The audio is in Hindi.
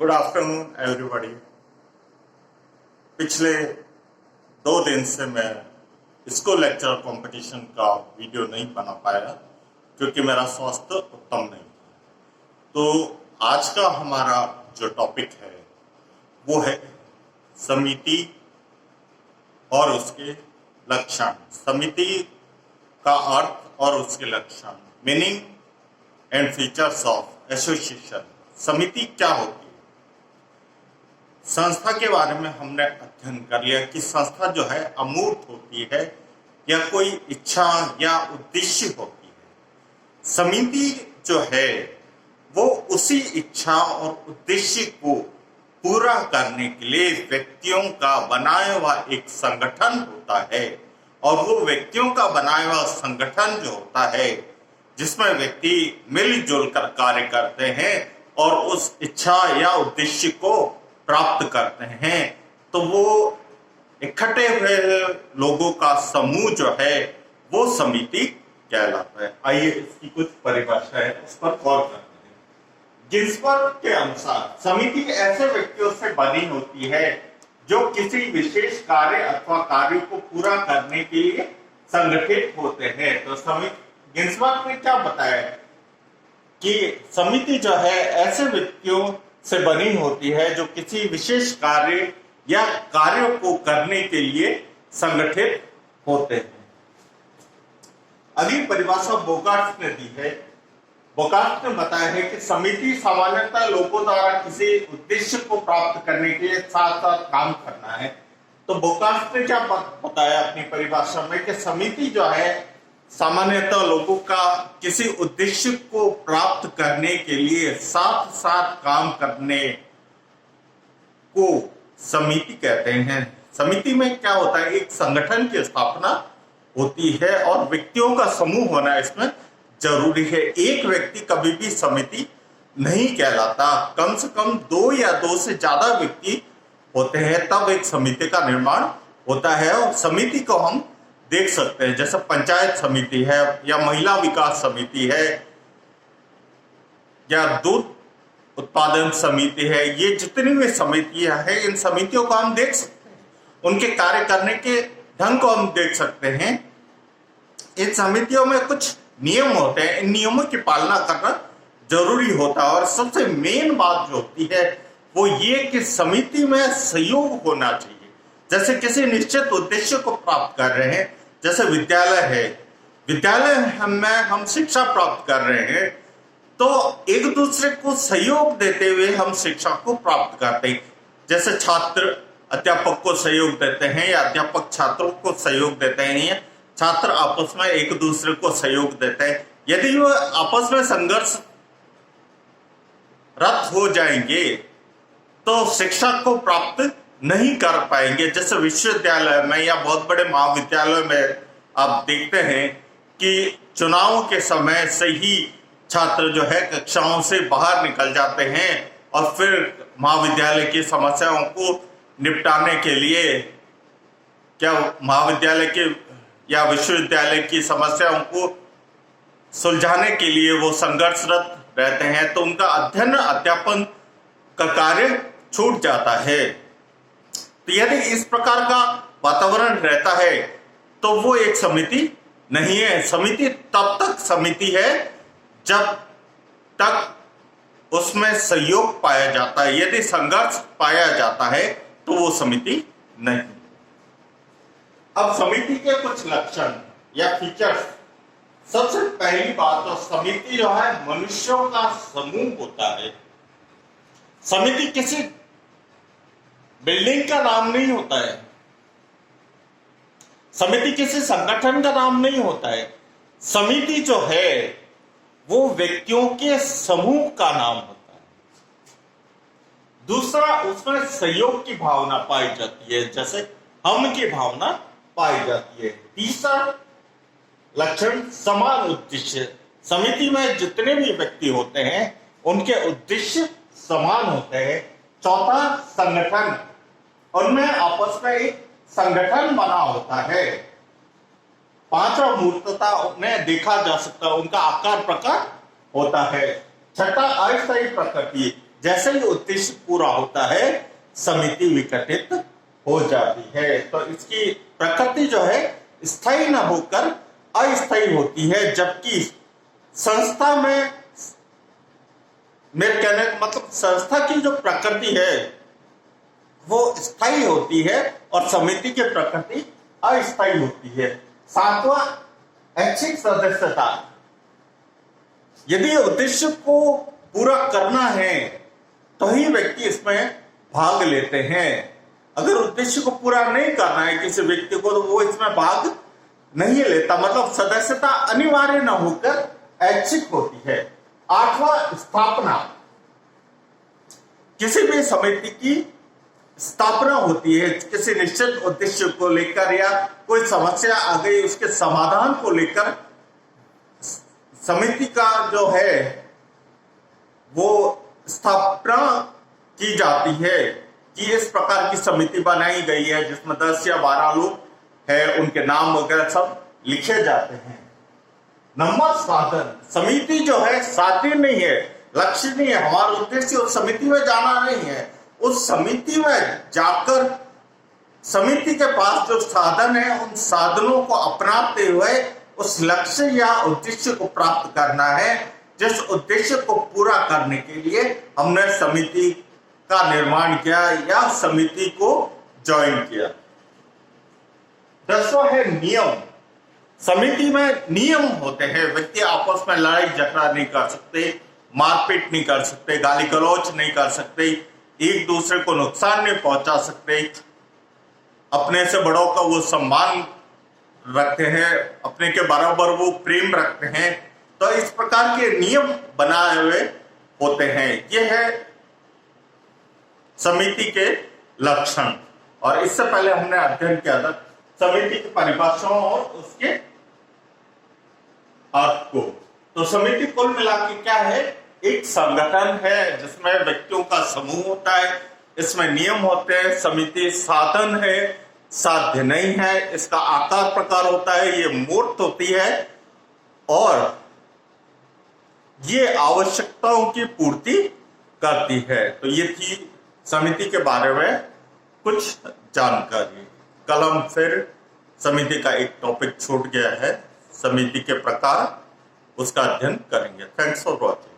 Good afternoon everybody. पिछले 2 दिन से मैं स्कूल लेक्चर कंपटीशन का वीडियो नहीं बना पाया क्योंकि मेरा स्वास्थ्य उत्तम नहीं। तो आज का हमारा जो टॉपिक है वो है समिति और उसके लक्षण। समिति का अर्थ और उसके लक्षण, meaning and features of association. समिति क्या होती है? संस्था के बारे में हमने अध्ययन कर लिया कि संस्था जो है अमूर्त होती है या कोई इच्छा या उद्देश्य होती है। समिति जो है वो उसी इच्छा और उद्देश्य को पूरा करने के लिए व्यक्तियों का बनाया हुआ एक संगठन होता है। और वो व्यक्तियों का बनाया हुआ संगठन जो होता है जिसमें व्यक्ति मिलजुल कर कार्य करते हैं और उस इच्छा या उद्देश्य को प्राप्त करते हैं, तो वो इकट्ठे हुए लोगों का समूह जो है वो समिति कहलाता है। आइए इसकी कुछ परिभाषा है, उस पर गौर करते हैं। गिन्सबर्ग के अनुसार समिति ऐसे व्यक्तियों से बनी होती है जो किसी विशेष कार्य अथवा कार्य को पूरा करने के लिए संगठित होते हैं। तो गिन्सबर्ग ने क्या बताया कि समिति जो है ऐसे व्यक्तियों से बनी होती है जो किसी विशेष कार्य या कार्यों को करने के लिए संगठित होते हैं। अगली परिभाषा बोगार्ट ने दी है। बोगार्ट ने बताया है कि समिति सामान्यतः लोगों द्वारा किसी उद्देश्य को प्राप्त करने के लिए साथ साथ काम करना है। तो बोगार्ट ने क्या बताया अपनी परिभाषा में कि समिति जो है सामान्यतः लोगों का किसी उद्देश्य को प्राप्त करने के लिए साथ साथ काम करने को समिति कहते हैं। समिति में क्या होता है, एक संगठन की स्थापना होती है और व्यक्तियों का समूह होना इसमें जरूरी है। एक व्यक्ति कभी भी समिति नहीं कहलाता, कम से कम 2 या 2 से ज्यादा व्यक्ति होते हैं तब एक समिति का निर्माण होता है। और समिति को हम देख सकते हैं जैसे पंचायत समिति है या महिला विकास समिति है या दूध उत्पादन समिति है। ये जितनी भी समितियां हैं इन समितियों को हम देख सकते हैं, उनके कार्य करने के ढंग को हम देख सकते हैं। इन समितियों में कुछ नियम होते हैं, इन नियमों की पालना करना जरूरी होता है। और सबसे मेन बात जो होती है वो ये कि समिति में सहयोग होना चाहिए। जैसे किसी निश्चित उद्देश्य को प्राप्त कर रहे हैं, जैसे विद्यालय है, विद्यालय में हम शिक्षा प्राप्त कर रहे हैं तो एक दूसरे को सहयोग देते हुए हम शिक्षा को प्राप्त करते हैं। जैसे छात्र अध्यापक को सहयोग देते हैं या अध्यापक छात्रों को सहयोग देते हैं, छात्र आपस में एक दूसरे को सहयोग देते हैं। यदि वो आपस में संघर्ष रत हो जाएंगे तो शिक्षा को प्राप्त नहीं कर पाएंगे। जैसे विश्वविद्यालय में या बहुत बड़े महाविद्यालय में आप देखते हैं कि चुनावों के समय से ही छात्र जो है कक्षाओं से बाहर निकल जाते हैं और फिर महाविद्यालय की समस्याओं को निपटाने के लिए क्या महाविद्यालय के या विश्वविद्यालय की समस्याओं को सुलझाने के लिए वो संघर्षरत रहते हैं, तो उनका अध्ययन अध्यापन का कार्य छूट जाता है। तो यदि इस प्रकार का वातावरण रहता है तो वो एक समिति नहीं है। समिति तब तक समिति है जब तक उसमें सहयोग पाया जाता है। यदि संघर्ष पाया जाता है तो वो समिति नहीं। अब समिति के कुछ लक्षण या फीचर्स। सबसे पहली बात तो समिति जो है मनुष्यों का समूह होता है। समिति किसी बिल्डिंग का नाम नहीं होता है, समिति किसी संगठन का नाम नहीं होता है। समिति जो है वो व्यक्तियों के समूह का नाम होता है। दूसरा, उसमें सहयोग की भावना पाई जाती है, जैसे हम की भावना पाई जाती है। तीसरा लक्षण समान उद्देश्य। समिति में जितने भी व्यक्ति होते हैं उनके उद्देश्य समान होते हैं। चौथा, संगठन, उनमें आपस में एक संगठन बना होता है। पांचवा, मूर्तता, उन्हें देखा जा सकता है, उनका आकार प्रकार होता है। छठा, अस्थायी प्रकृति, जैसे ही उद्देश्य पूरा होता है समिति विघटित हो जाती है। तो इसकी प्रकृति जो है स्थायी न होकर अस्थायी होती है, जबकि संस्था में, मेरे कहने का मतलब संस्था की जो प्रकृति है वो स्थायी होती है और समिति की प्रकृति अस्थायी होती है। सातवां, ऐच्छिक सदस्यता। यदि उद्देश्य को पूरा करना है तो ही व्यक्ति इसमें भाग लेते हैं। अगर उद्देश्य को पूरा नहीं करना है किसी व्यक्ति को तो वो इसमें भाग नहीं लेता, मतलब सदस्यता अनिवार्य न होकर ऐच्छिक होती है। आठवां, स्थापना। किसी भी समिति की स्थापना होती है किसी निश्चित उद्देश्य को लेकर या कोई समस्या आ गई उसके समाधान को लेकर समिति का जो है वो स्थापना की जाती है कि इस प्रकार की समिति बनाई गई है जिसमें 10 या 12 लोग है, उनके नाम वगैरह सब लिखे जाते हैं। नंबर, साधन। समिति जो है साध्य नहीं है, लक्ष्य नहीं है, हमारा उद्देश्य उस समिति में जाना नहीं है। उस समिति में जाकर समिति के पास जो साधन है उन साधनों को अपनाते हुए उस लक्ष्य या उद्देश्य को प्राप्त करना है जिस उद्देश्य को पूरा करने के लिए हमने समिति का निर्माण किया या समिति को ज्वाइन किया। 10वां है नियम। समिति में नियम होते हैं, व्यक्ति आपस में लड़ाई झगड़ा नहीं कर सकते, मारपीट नहीं कर सकते, गाली गलौज नहीं कर सकते, एक दूसरे को नुकसान नहीं पहुंचा सकते, अपने से बड़ों का वो सम्मान रखते हैं, अपने के बराबर वो प्रेम रखते हैं। तो इस प्रकार के नियम बनाए हुए होते हैं। ये है समिति के लक्षण। और इससे पहले हमने अध्ययन किया था समिति की परिभाषाओं और उसके अर्थ को। तो समिति कुल मिला के क्या है, एक संगठन है जिसमें व्यक्तियों का समूह होता है, इसमें नियम होते हैं। समिति साधन है, साध्य नहीं है, इसका आकार प्रकार होता है, ये मूर्त होती है और ये आवश्यकताओं की पूर्ति करती है। तो ये थी समिति के बारे में कुछ जानकारी। कल हम फिर समिति का एक टॉपिक छूट गया है, समिति के प्रकार, उसका अध्ययन करेंगे। Thanks for watching.